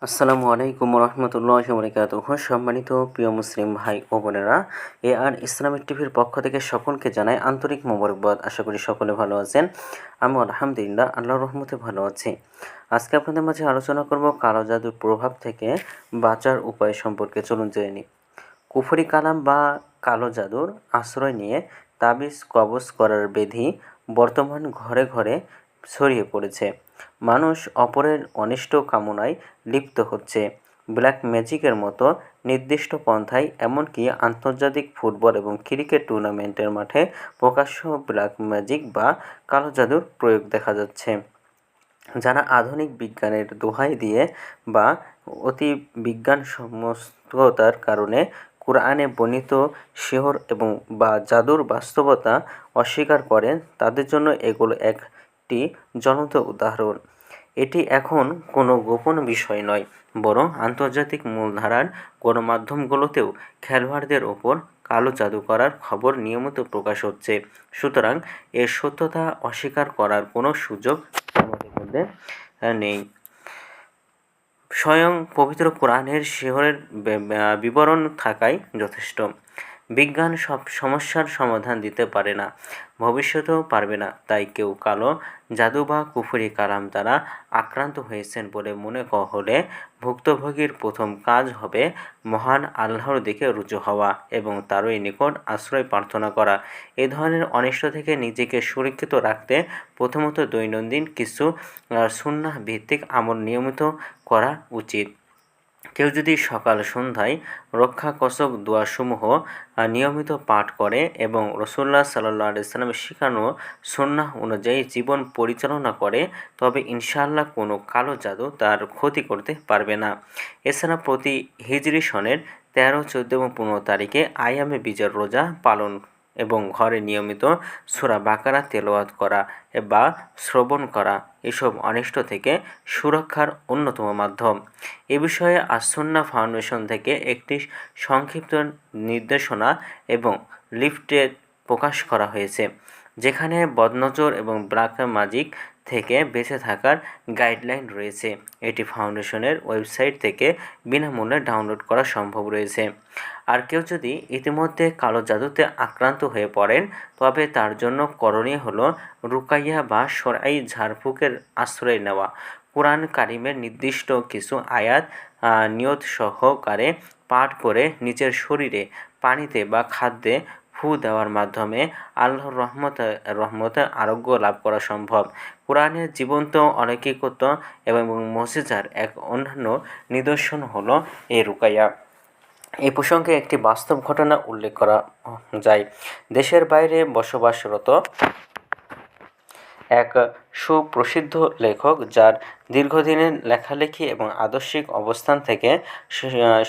আসসালামু আলাইকুম রহমতুল্লাহি ওয়া বারাকাতুহু। সম্মানিত প্রিয় মুসলিম ভাই ও বোনেরা, আর ইসলামিক টিভির পক্ষ থেকে সকলকে জানাই আন্তরিক মোবারকবাদ। আশা করি সকলে ভালো আছেন। আমি আলহামদুলিল্লাহ আল্লাহর রহমতে ভালো আছি। আজকে আপনাদের মাঝে আলোচনা করব কালো জাদুর প্রভাব থেকে বাঁচার উপায় সম্পর্কে। চলুন জেনে নিই। কুফরি কালাম বা কালো জাদুর আশ্রয় নিয়ে তাবিজ কবজ করার বিধি বর্তমান ঘরে ঘরে ছড়িয়ে পড়েছে। মানুষ অপরের অনিষ্ট কামনায় লিপ্ত হচ্ছে। ব্ল্যাক ম্যাজিকের মতো নির্দিষ্ট পন্থায়, এমনকি আন্তর্জাতিক ফুটবল এবং ক্রিকেট টুর্নামেন্টের মাঠে প্রকাশ্য ব্ল্যাক ম্যাজিক বা কালো জাদুর প্রয়োগ দেখা যাচ্ছে। যারা আধুনিক বিজ্ঞানের দোহাই দিয়ে বা অতি বিজ্ঞানসম্মততার কারণে কোরআনে বর্ণিত সিহর এবং বা জাদুর বাস্তবতা অস্বীকার করেন, তাদের জন্য এগুলো একটি জ্বলন্ত উদাহরণ। এটি এখন কোনো গোপন বিষয় নয়, বরং আন্তর্জাতিক মূলধারার গণমাধ্যমগুলোতেও খেলোয়াড়দের ওপর কালো জাদু করার খবর নিয়মিত প্রকাশ হচ্ছে। সুতরাং এর সত্যতা অস্বীকার করার কোনো সুযোগ আমাদের মধ্যে নেই। স্বয়ং পবিত্র কোরআনের সিহরের বিবরণ থাকাই যথেষ্ট। বিজ্ঞান সব সমস্যার সমাধান দিতে পারে না, ভবিষ্যতেও পারবে না। তাই কেউ কালো জাদু বা কুফরি কালাম দ্বারা আক্রান্ত হয়েছেন বলে মনে হলে ভুক্তভোগীর প্রথম কাজ হবে মহান আল্লাহর দিকে রুজু হওয়া এবং তারই নিকট আশ্রয় প্রার্থনা করা। এ ধরনের অনিষ্ট থেকে নিজেকে সুরক্ষিত রাখতে প্রথমত দৈনন্দিন কিছু সুন্নাহ ভিত্তিক আমল নিয়মিত করা উচিত। কেউ যদি সকাল সন্ধ্যায় রক্ষা কসব দোয়াসমূহ নিয়মিত পাঠ করে এবং রাসূলুল্লাহ সাল্লাল্লাহু আলাইহি ওয়াসাল্লামের শিখানো সুন্নাহ অনুযায়ী জীবন পরিচালনা করে, তবে ইনশাআল্লাহ কোনো কালো জাদু তার ক্ষতি করতে পারবে না। এছাড়া প্রতি হিজরি সনের 13, 14 এবং 15 তারিখে আইয়ামে বিজর রোজা পালন এবং ঘরে নিয়মিত সূরা বাকারা তেলাওয়াত করা বা শ্রবণ করা এসব অনিষ্ট থেকে সুরক্ষার অন্যতম মাধ্যম। এ বিষয়ে আস-সুন্নাহ ফাউন্ডেশন থেকে একটি সংক্ষিপ্ত নির্দেশনা এবং লিফলেট প্রকাশ করা হয়েছে, যেখানে বদনজর এবং ব্ল্যাক ম্যাজিক থেকে বেঁচে থাকার গাইডলাইন রয়েছে। এটি ফাউন্ডেশনের ওয়েবসাইট থেকে বিনামূল্যে ডাউনলোড করা সম্ভব রয়েছে। আর কেউ যদি ইতিমধ্যে কালো জাদুতে আক্রান্ত হয়ে পড়েন, তবে তার জন্য করণীয় হলো রুকাইয়া বা শরঈ ঝাড়ফুঁকের আশ্রয় নেওয়া। কুরআন কারিমের নির্দিষ্ট কিছু আয়াত নিয়ত সহকারে পাঠ করে নিজের শরীরে, পানিতে বা খাদ্যে ফু দেওয়ার মাধ্যমে আল্লাহর রহমতে আরোগ্য লাভ করা সম্ভব। কুরআনের জীবন্ত অলৌকিকতা এবং মুজিজার এক অন্যান্য নিদর্শন হলো এই রুকাইয়া। এই প্রসঙ্গে একটি বাস্তব ঘটনা উল্লেখ করা যায়। দেশের বাইরে বসবাসরত এক সুপ্রসিদ্ধ লেখক, যার দীর্ঘদিনের লেখালেখি এবং আদর্শিক অবস্থান থেকে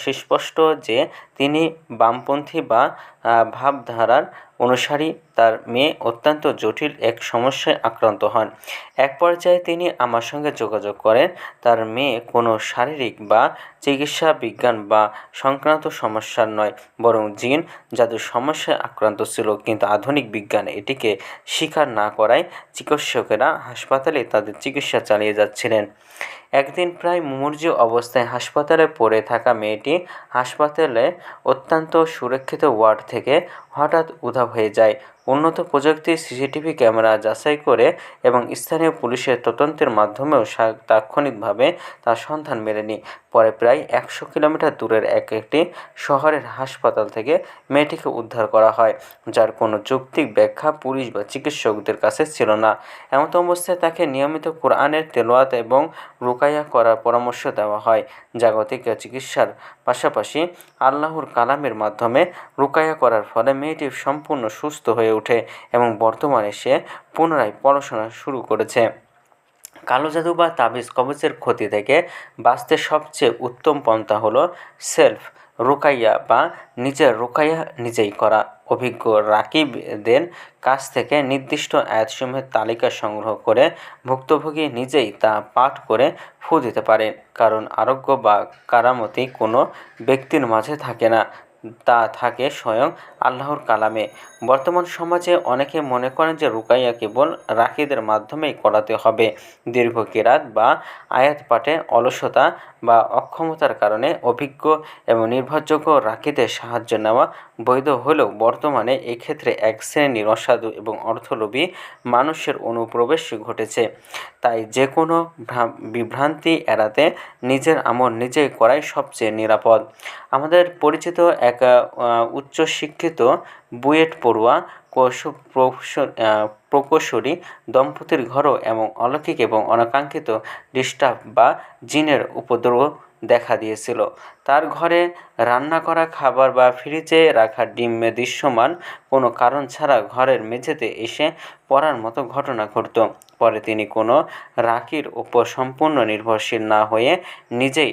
সুস্পষ্ট যে তিনি বামপন্থী বা ভাবধারার অনুসারী, তার মেয়ে অত্যন্ত জটিল এক সমস্যায় আক্রান্ত হন। এক পর্যায়ে তিনি আমার সঙ্গে যোগাযোগ করেন। তার মেয়ে কোনো শারীরিক বা চিকিৎসা বিজ্ঞান বা সংক্রান্ত সমস্যার নয়, বরং জিন জাদুর সমস্যায় আক্রান্ত ছিল। কিন্তু আধুনিক বিজ্ঞান এটিকে স্বীকার না করায় চিকিৎসকেরা হাসপাতালে তাদের চিকিৎসা চালিয়ে যাচ্ছিলেন। একদিন প্রায় মুমূর্ষু অবস্থায় হাসপাতালে পড়ে থাকা মেয়েটি হাসপাতালে অত্যন্ত সুরক্ষিত ওয়ার্ড থেকে হঠাৎ উধাও হয়ে যায়। উন্নত প্রযুক্তির সিসিটিভি ক্যামেরা যাচাই করে এবং স্থানীয় পুলিশের তদন্তের মাধ্যমেও তাৎক্ষণিকভাবে তার সন্ধান মেলেনি। পরে প্রায় 100 কিলোমিটার দূরের একটি শহরের হাসপাতাল থেকে মেয়েটিকে উদ্ধার করা হয়, যার কোনো যৌক্তিক ব্যাখ্যা পুলিশ বা চিকিৎসকদের কাছে ছিল না। এমত অবস্থায় তাকে নিয়মিত কোরআনের তেলাওয়াত এবং রুকাইয়া করার পরামর্শ দেওয়া হয়। জাগতিক চিকিৎসার পাশাপাশি আল্লাহর কালামের মাধ্যমে রুকাইয়া করার ফলে মেয়েটি সম্পূর্ণ সুস্থ হয়ে ওঠে এবং বর্তমানে সে পুনরায় পড়াশোনা শুরু করেছে। কালো জাদু বা তাবিজ কবজের ক্ষতি থেকে বাঁচতে সবচেয়ে উত্তম পন্থা হলো সেলফ রুকাইয়া বা নিজের রুকাইয়া নিজেই করা। অভিজ্ঞ রাকিবদের কাছ থেকে নির্দিষ্ট আয়াতসমূহের তালিকা সংগ্রহ করে ভুক্তভোগী নিজেই তা পাঠ করে ফু দিতে পারেন, কারণ আরোগ্য বা কারামতি কোনো ব্যক্তির মাঝে থাকে না, তা থাকে স্বয়ং আল্লাহর কালামে। বর্তমান সমাজে অনেকে মনে করেন যে রুকাইয়া কেবল রাকিদের মাধ্যমেই করাতে হবে। দীর্ঘ কেরাত বা আয়াত পাঠে অলসতা বা অক্ষমতার কারণে অভিজ্ঞ এবং নির্ভরযোগ্য রাকিদের সাহায্য নেওয়া বৈধ হলেও বর্তমানে এক্ষেত্রে এক শ্রেণীর অসাধু এবং অর্থলোভী মানুষের অনুপ্রবেশ ঘটেছে। তাই যে কোনো বিভ্রান্তি এড়াতে নিজের আমল নিজেই করাই সবচেয়ে নিরাপদ। আমাদের পরিচিত এক উচ্চশিক্ষিত বুয়েট পড়ুয়া প্রকৌশলী দম্পতির ঘরও এবং অলৌকিক এবং অনাকাঙ্ক্ষিত ডিস্টার্ব বা জিনের উপদ্রব দেখা দিয়েছিল। তার ঘরে রান্না করা খাবার বা ফ্রিজে রাখা ডিম দৃশ্যমান কোনো কারণ ছাড়া ঘরের মেঝেতে এসে পড়ার মতো ঘটনা ঘটত। পরে তিনি কোনো রাকির উপর সম্পূর্ণ নির্ভরশীল না হয়ে নিজেই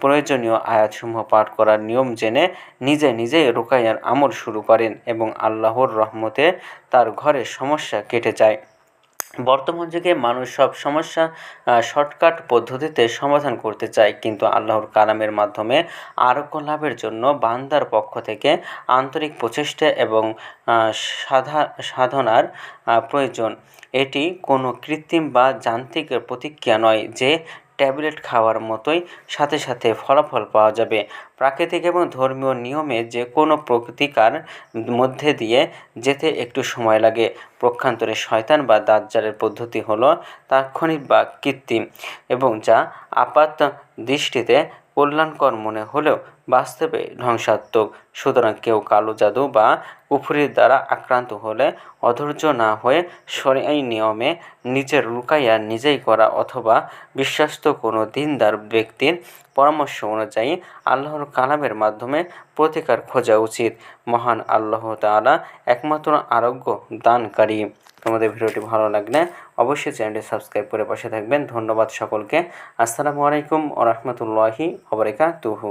প্রয়োজনীয় আয়াতসমূহ পাঠ করার নিয়ম জেনে নিজেই রুকাইয়ার আমল শুরু করেন এবং আল্লাহর রহমতে তার ঘরের সমস্যা কেটে যায়। বর্তমান যুগে মানুষ সব সমস্যা শর্টকাট পদ্ধতিতে সমাধান করতে চায়, কিন্তু আল্লাহর কালামের মাধ্যমে আরোগ্য লাভের জন্য বান্দার পক্ষ থেকে আন্তরিক প্রচেষ্টা এবং সাধনার প্রয়োজন। এটি কোনো কৃত্রিম বা যান্ত্রিক প্রতিক্রিয়া নয় যে ট্যাবলেট খাওয়ার মতোই সাথে সাথে ফলাফল পাওয়া যাবে। প্রাকৃতিক এবং ধর্মীয় নিয়মে যে কোনো প্রতিকার মধ্যে দিয়ে যেতে একটু সময় লাগে। পক্ষান্তরে শয়তান বা দাজ্জালের পদ্ধতি হলো তাৎক্ষণিক বা কৃত্রিম এবং যা আপাত দৃষ্টিতে কল্যাণকর মনে হলেও বাস্তবে ধ্বংসাত্মক। সুতরাং কেউ কালো জাদু বা কুফরির দ্বারা আক্রান্ত হলে অধৈর্য না হয়ে শরঈ নিয়মে নিজের রুকাইয়া নিজেই করা অথবা বিশ্বস্ত কোনো দীনদার ব্যক্তির পরামর্শ অনুযায়ী আল্লাহর কালামের মাধ্যমে প্রতিকার খোঁজা উচিত। মহান আল্লাহ তাআলা একমাত্র আরোগ্য দানকারী। তোমাদের ভিডিওটি ভালো লাগলে অবশ্যই চ্যানেলটি সাবস্ক্রাইব করে পাশে থাকবেন। ধন্যবাদ সকলকে। আসসালামু আলাইকুম ওয়া রাহমাতুল্লাহি ওয়া বারাকাতুহু।